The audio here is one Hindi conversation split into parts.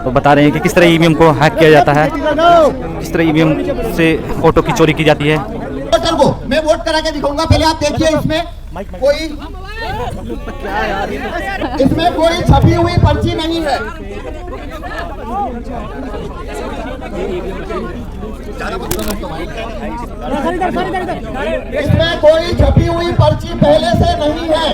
तो बता रहे हैं कि किस तरह ईवीएम को हैक किया जाता है, किस तरह ईवीएम से फोटो की चोरी की जाती है। को मैं वोट करा के दिखाऊंगा। पहले आप देखिए इसमें कोई छपी हुई पर्ची नहीं है। इसमें कोई छपी हुई पर्ची पहले से नहीं है।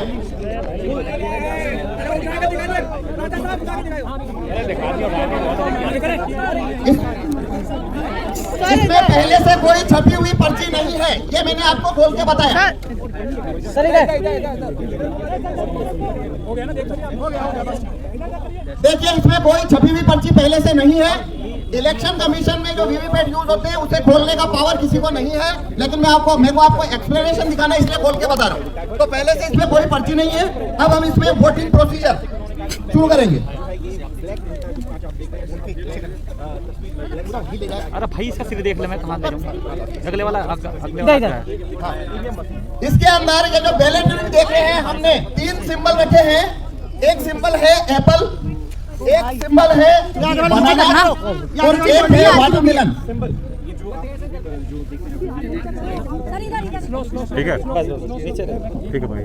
इसमें पहले से कोई छपी हुई पर्ची नहीं है, ये मैंने आपको खोल के बताया। देखिए इसमें कोई छपी हुई पर्ची पहले से नहीं है। इलेक्शन कमीशन में जो वीवीपैट यूज होते हैं उसे खोलने का पावर किसी को नहीं है, लेकिन मेरे को आपको एक्सप्लेनेशन दिखाना है इसलिए खोल के बता रहा हूँ। तो पहले से इसमें कोई पर्ची नहीं है। अब हम इसमें वोटिंग प्रोसीजर शुरू करेंगे। अरे भाई इसका सीधे देख ले, मैं कहाँ ले जाऊँ, अगले वाला इसके अंदर ये जो बैलेट देख रहे हैं हमने 3 सिंबल रखे हैं। एक सिंबल है एप्पल, एक सिंबल है बनाना और एक है वाटरमेलन। ठीक है ठीक है भाई,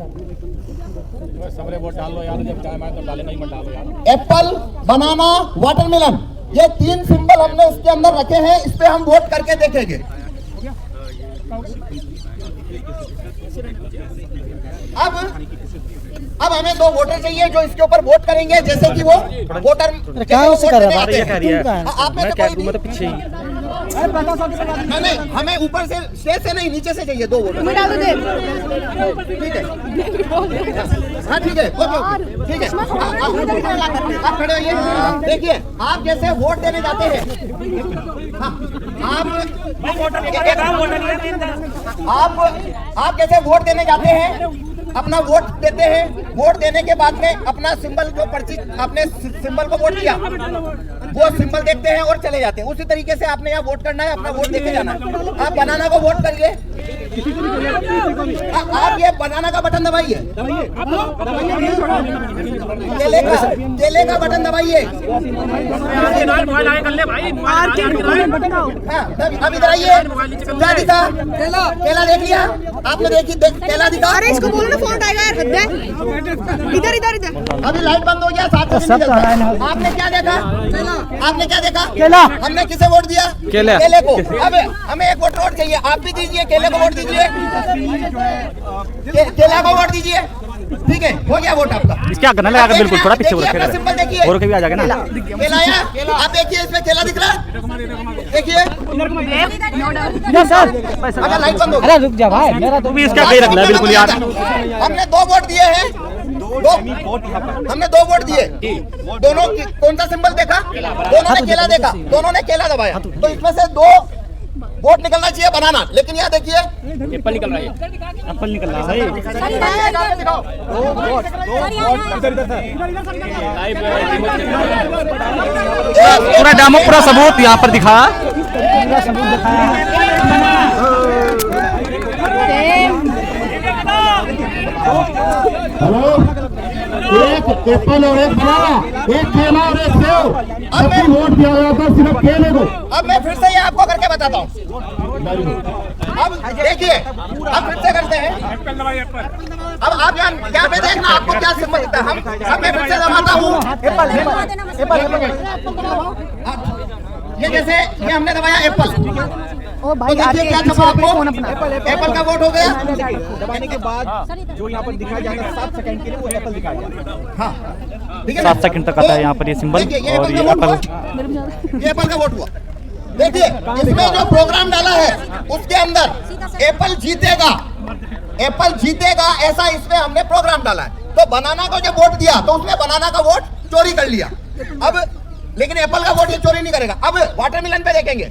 वोट डाल लो यार, जब टाइम आए तो डाले, नहीं मत डालो यार। एप्पल, बनाना, वाटरमेलन, ये 3 सिंबल हमने इसके अंदर रखे हैं। इस पे हम वोट करके देखेंगे। अब हमें 2 वोटर चाहिए जो इसके ऊपर वोट करेंगे, जैसे कि वो वोटर नहीं, हमें ऊपर से स्टेज से नहीं, नीचे से चाहिए 2 वोटर। ठीक है, हाँ ठीक है, ओके ठीक है। आप खड़े होइए। देखिए आप जैसे वोट देने जाते हैं, आप जैसे वोट देने जाते हैं, अपना वोट देते हैं। वोट देने के बाद में अपना सिंबल, जो पर्ची आपने सिंबल को वोट किया, वो सिंबल देखते हैं और चले जाते हैं। उसी तरीके से आपने यहाँ वोट करना है, अपना वोट देके जाना है। आप बनाना को वोट करिए। आप ये बनाना का बटन दबाइए, केले का बटन दबाइए। अब इधर आइए, क्या दिखा? केला देख लिया आपने? केला दिखा? अरे इसको बोलो ना, फोन आएगा यार। इधर इधर इधर। अभी लाइट बंद हो गया, 7 सेकंड। आपने क्या देखा? आपने क्या देखा? केला। हमने किसे वोट दिया? केले को। अब हमें एक वोट चाहिए, आप भी दीजिए, केले को वोट दीजिए, केला को वोट दीजिए। ठीक है, हो गया वोट आपका। इसके आगे ना लगा, बिल्कुल थोड़ा पीछे सिंबल देखिए, और कभी आ जाएगा ना। केला आया, आप देखिए इसमें केला दिख रहा है, देखिए। अगर लाइट बंद हो, अरे रुक जा भाई, मेरा तो भी इसका कहीं रख लिया बिल्कुल यार। हमने 2 वोट दिए हैं, हमने 2 वोट दिए। दोनों कौन सा सिंबल देखा? दोनों ने केला देखा, दोनों ने केला दबाया। तो इसमें से 2 वोट निकलना चाहिए बनाना। लेकिन यहाँ देखिए एप्पल निकल रहा है, एप्पल निकल रहा है। पूरा डेमो, पूरा सबूत यहाँ पर दिखा। हेलो, एक एप्पल और एक बनाना, एक केला और एक सेव। अब वोट दिया गया था सिर्फ केले को। अब मैं फिर से ये आपको करके बताता हूँ। अब देखिए, अब फिर से करते हैं। अब आप यहाँ पे देखना, आपको क्या सिंबल दिखता है। अब मैं फिर से दबाता हूँ। ये जैसे ये हमने दबाया एप्पल। ओ भाई, तो देखिए क्या छपा आपको? एप्पल का वोट हो गया। दबाने के बाद जो यहाँ पर दिखाया जाएगा 7 सेकंड के लिए, वो एप्पल दिखाया जाएगा। हाँ, 7 सेकंड तक आता है यहाँ पर ये सिंबल। और ये एप्पल का वोट हुआ। देखिए इसमें जो प्रोग्राम डाला है उसके अंदर एप्पल जीतेगा, एप्पल जीतेगा, ऐसा इसमें हमने प्रोग्राम डाला है। तो बनाना को जब वोट दिया तो उसने बनाना का वोट चोरी कर लिया। अब लेकिन एप्पल का वोट ये चोरी नहीं करेगा। अब वाटरमेलन पे देखेंगे,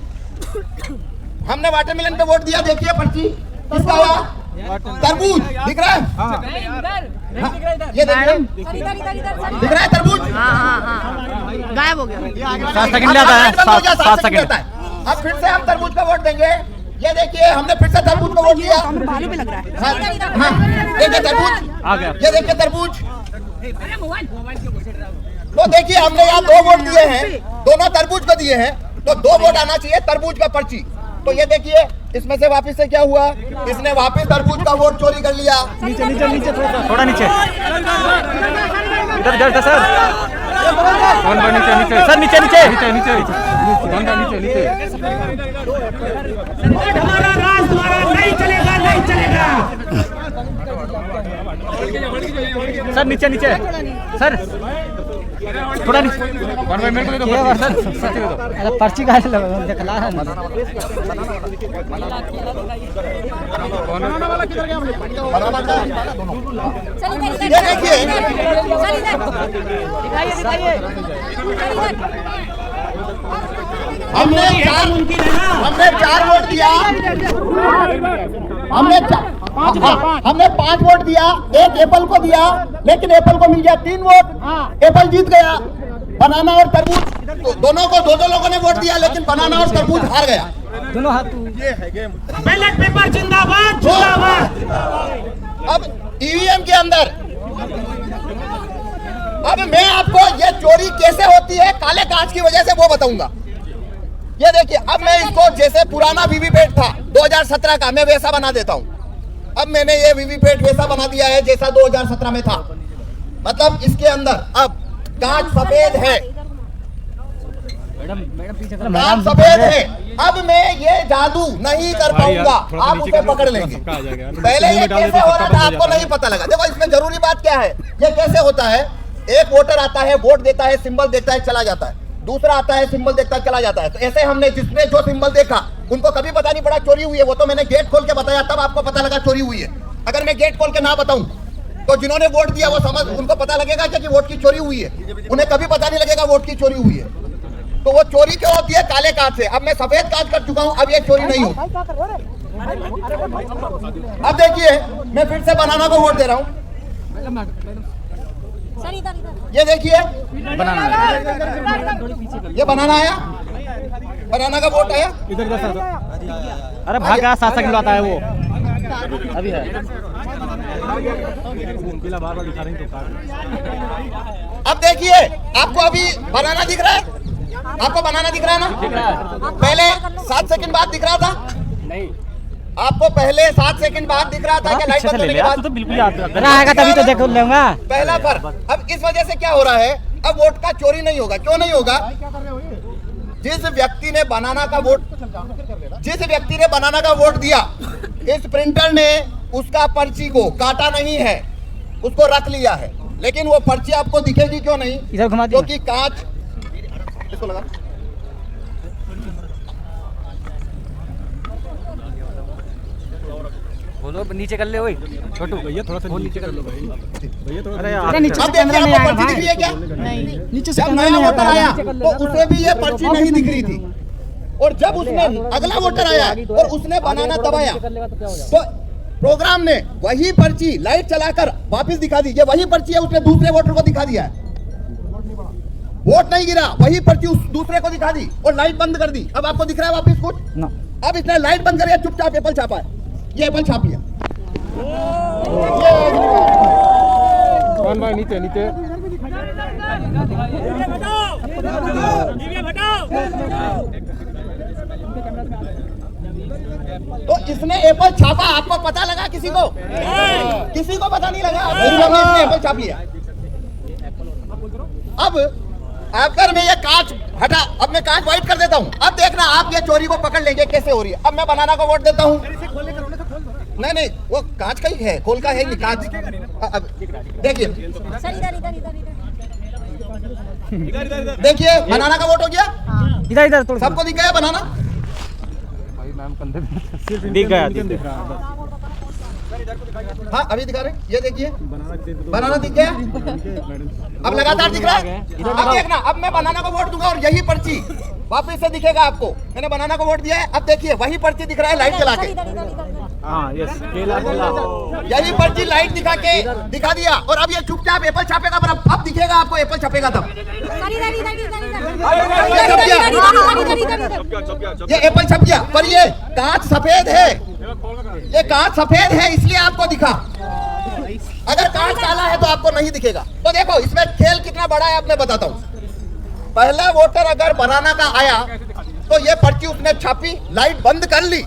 हमने वाटरमेलन पे वोट दिया। देखिए पर्ची किसका हुआ? तरबूज दिख रहा है? ये देखिए, दिख रहा है तरबूज? गायब हो गया। 7 सेकंड आता है, 7 सेकंड। अब फिर से हम तरबूज का वोट देंगे। ये देखिए हमने फिर से तरबूज को वोट दिया। भालू पे लग रहा है। देखिए तरबूज आ गया। ये देखिए तरबूज। तो देखिए हमने यहाँ 2 वोट दिए हैं, दोनों तरबूज को दिए हैं, तो 2 वोट आना चाहिए तरबूज का पर्ची। तो ये देखिए इसमें से वापस से क्या हुआ, इसने वापस तरबूज का वोट चोरी कर लिया। नीचे नीचे नीचे थोड़ा नीचे, इधर इधर सर, नीचे नीचे सर, नीचे नीचे नीचे नीचे नीचे नीचे। हमारा राज द्वारा नहीं चलेगा, नहीं चलेगा। सर नीचे नीचे सर, थोड़ा नीचे। मेरे को दे दो सर, पर्ची कहाँ से दिखला है? ये देखिए हमने 4 वोट दिया, हमने 5 वोट दिया, 1 एप्पल को दिया, लेकिन एप्पल को मिल गया 3 वोट, एप्पल जीत गया। बनाना और तरबूज दोनों को 2 लोगों ने वोट दिया, लेकिन बनाना और तरबूज हार गया। दोनों हाथ बैलेट पेपर जिंदाबाद, जिंदाबाद। अब ईवीएम के अंदर अब मैं आपको ये चोरी कैसे होती है काले कांच की वजह से वो बताऊंगा। ये देखिए अब मैं इसको जैसे पुराना वीवीपैट था 2017 का, मैं वैसा बना देता हूं। अब मैंने ये वीवीपैट वैसा बना दिया है जैसा 2017 में था, मतलब इसके अंदर अब कांच सफेद है, कांच सफेद है। अब मैं ये जादू नहीं कर पाऊंगा, आप उसे पकड़ लेंगे। पहले ये कैसे हो रहा था आपको नहीं पता लगा। देखो इसमें जरूरी बात क्या है, ये कैसे होता है, एक वोटर आता है, वोट देता है, सिंबल देखता है, चला जाता है, दूसरा आता है, सिंबल देखता है, चला जाता है। तो ऐसे हमने जिसने जो सिंबल देखा उनको कभी पता नहीं पड़ा चोरी हुई है, वो तो मैंने गेट खोल के बताया तब आपको पता लगा चोरी हुई है। अगर मैं गेट खोल के ना बताऊं तो जिन्होंने वोट दिया वो समझ, उनको पता लगेगा कि वोट की चोरी हुई है, उन्हें कभी पता नहीं लगेगा वोट की चोरी हुई है। तो वो चोरी क्यों होती है, काले कांच से। अब मैं सफेद कांच कर चुका हूं, अब ये चोरी नहीं होती। अब देखिए मैं फिर से बनाना को वोट दे रहा हूं, ये देखिए बनाना, ये बनाना आया, बनाना का वोट आया। अरे भागा 7 सेकंड आता है वो अभी है। अब देखिए आपको अभी बनाना दिख रहा है, आपको बनाना दिख रहा है ना, पहले 7 सेकंड बाद दिख रहा था नहीं, आपको पहले 7 सेकंड बाद दिख रहा था कि लाइट बंद होने के बाद, तो बिल्कुल याद रहेगा तभी तो देख लूंगा। पहला फर्क। अब इस वजह से क्या हो रहा है, अब वोट का चोरी नहीं होगा। क्यों नहीं होगा, जिस व्यक्ति ने बनाना का वोट दिया, इस प्रिंटर ने उसका पर्ची को काटा नहीं है, उसको रख लिया है, लेकिन वो पर्ची आपको दिखेगी क्यों नहीं, इधर घुमा क्योंकि कांच इसको लगा। बोलो नीचे कर ले, ओए छोटू भैया थोड़ा सा नीचे कर लो भाई, भैया थोड़ा। अरे यार नीचे अब देखिए आपको पर्ची दिख रही है क्या, नीचे से जब नया वोटर आया तो उसे भी ये पर्ची नहीं दिख रही थी, और जब उसने अगला वोटर आया और उसने बनाना दबाया तो प्रोग्राम ने वही पर्ची लाइट चलाकर वापस दिखा दी। ये वही पर्ची है, उसने दूसरे वोटर को दिखा दिया है, वोट नहीं गिरा, वही पर्ची उस दूसरे को दिखा दी और लाइट बंद कर दी। अब आपको दिख रहा है वापस कुछ ना। अब इसने लाइट बंद कर चुपचाप एप्पल छापा है, ये एप्पल छाप लिया। नीचे नीचे तो इसने एप्पल छापा, आपको पता लगा किसी को पता नहीं लगा, इसने एप्पल छाप लिया। अब अगर मैं ये कांच हटा, अब मैं कांच व्हाइट कर देता हूँ, अब देखना आप ये चोरी को पकड़ लेंगे कैसे हो रही है। अब मैं बनाना को वोट देता हूँ, नहीं वो कांच का ही है, खोल का है नहीं कांच। अब देखिए देखिए बनाना का वोट हो गया, इधर इधर सबको दिख गया बनाना, दिख गया। हाँ अभी दिखा रहे, ये देखिए बनाना दिख गया, अब लगातार दिख रहा है। अब देखना, अब मैं बनाना को वोट दूंगा और यही पर्ची वापस से दिखेगा आपको, मैंने बनाना को वोट दिया है। अब देखिए वही पर्ची दिख रहा है लाइट चला के, यही पर्ची लाइट दिखा दिया, और अब ये चुपचाप एप्पल छापेगा, पर अब दिखेगा आपको एप्पल छपेगा तब। ये एप्पल छप गया, पर ये कांच सफेद है, ये कांच सफेद है इसलिए आपको दिखा। अगर कांच काला है तो आपको नहीं दिखेगा। तो देखो इसमें खेल कितना बड़ा है, अब मैं बताता हूँ। पहला वोटर अगर बनाना का आया तो ये पर्ची उसने छापी, लाइट बंद कर ली,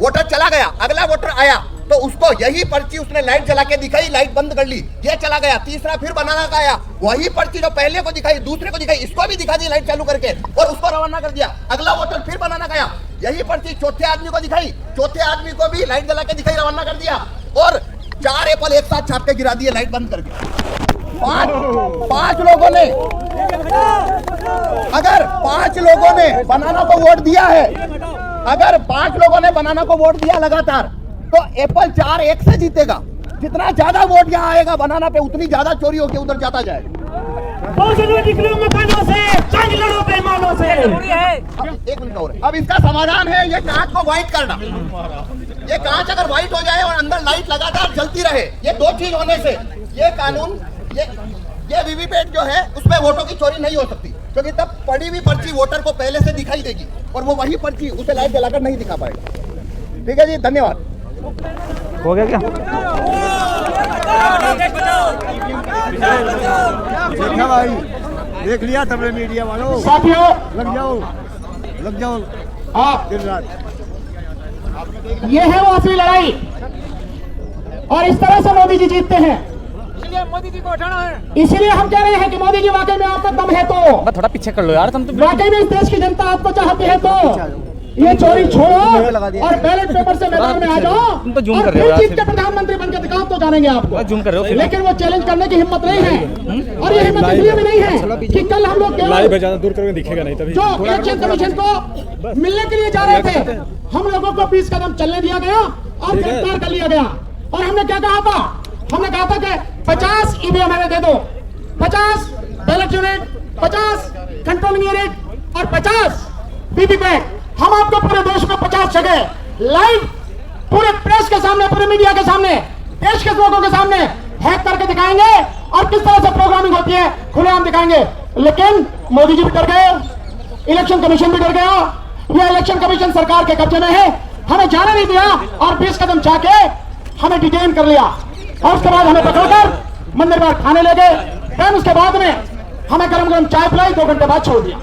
वोटर चला गया। अगला वोटर आया तो उसको यही पर्ची उसने लाइट जला के दिखाई, लाइट बंद कर ली, ये चला गया। तीसरा फिर बनाना का आया, वही पर्ची जो पहले को दिखाई, दूसरे को दिखाई, इसको भी दिखा दी लाइट चालू करके और उसको रवाना कर दिया। अगला वोटर फिर बनाना गया, यही पर्ची चौथे आदमी को दिखाई, चौथे आदमी को भी लाइट जला के दिखाई, रवाना कर दिया और 4 एप्पल एक साथ छाप के गिरा दिए लाइट बंद करके। पांच लोगों ने, अगर 5 लोगों ने बनाना को वोट दिया है, अगर 5 लोगों ने बनाना को वोट दिया लगातार, तो एप्पल 4-1 से जीतेगा। जितना ज्यादा वोट यहाँ आएगा बनाना पे, उतनी ज्यादा चोरी होकर उधर जाता जाएगा। मकानों से जंग लड़ो बेईमानों से। एक मिनट और, अब इसका समाधान है ये कांच को व्हाइट करना। ये कांच अगर व्हाइट हो जाए और अंदर लाइट लगातार जलती रहे, ये 2 चीज होने से ये कानून, ये वीवीपैट जो है उसमें वोटों की चोरी नहीं हो सकती, क्योंकि तब पड़ी हुई पर्ची वोटर को पहले से दिखाई देगी और वो वही पर्ची उसे लाइट जलाकर नहीं दिखा पाएगा। ठीक है जी, धन्यवाद। हो गया क्या? देखा भाई, देख लिया तबले मीडिया वालों। साथियों लग जाओ आप, दिन रात। ये है वो असली लड़ाई और इस तरह से मोदी जी जीतते हैं। मोदी जी को हटाना है। इसीलिए हम कह रहे हैं कि मोदी जी वाकई में आपका दम है तो, बस थोड़ा पीछे कर लो यार, तुम तो वाकई में इस देश की जनता आपको चाहती है तो ये चोरी छोड़ो और बैलेट पेपर से मैदान में आ जाओ। तुम तो जूम और कर रहे हो फिर यार, जीत के प्रधानमंत्री बनकर दिखाओ तो जानेंगे आपको। जूम कर रहे हो फिर। लेकिन वो चैलेंज करने की हिम्मत नहीं है और ये हिम्मत इसलिए भी नहीं है कि कल हम लोग केवल दूर करके दिखेगा नहीं तभी। जो इलेक्शन कमीशन को मिलने के लिए जा रहे थे, हम लोगों को 20 कदम चलने दिया गया और गिरफ्तार कर लिया गया। और हमने क्या कहा था? हमने कहा था कि 50 ईवीएम हमें दे दो, 50 बैलेट यूनिट, 50 कंट्रोलिंग यूनिट और 50 वीवीपैट। हम आपको पूरे देश में 50 जगह लाइव पूरे प्रेस के सामने, पूरे मीडिया के सामने, देश के लोगों के सामने हैक करके दिखाएंगे और किस तरह से प्रोग्रामिंग होती है खुलेआम दिखाएंगे। लेकिन मोदी जी भी डर गए, इलेक्शन कमीशन भी डर गया। यह इलेक्शन कमीशन सरकार के कब्जे में है, हमें जाने नहीं दिया और 20 कदम जाके हमें डिटेन कर लिया और उसके बाद हमें पकड़कर मंदिर बाहर खाने ले गए। फिर उसके बाद में हमें गरम गरम चाय पिलाई, 2 घंटे बाद छोड़ दिया।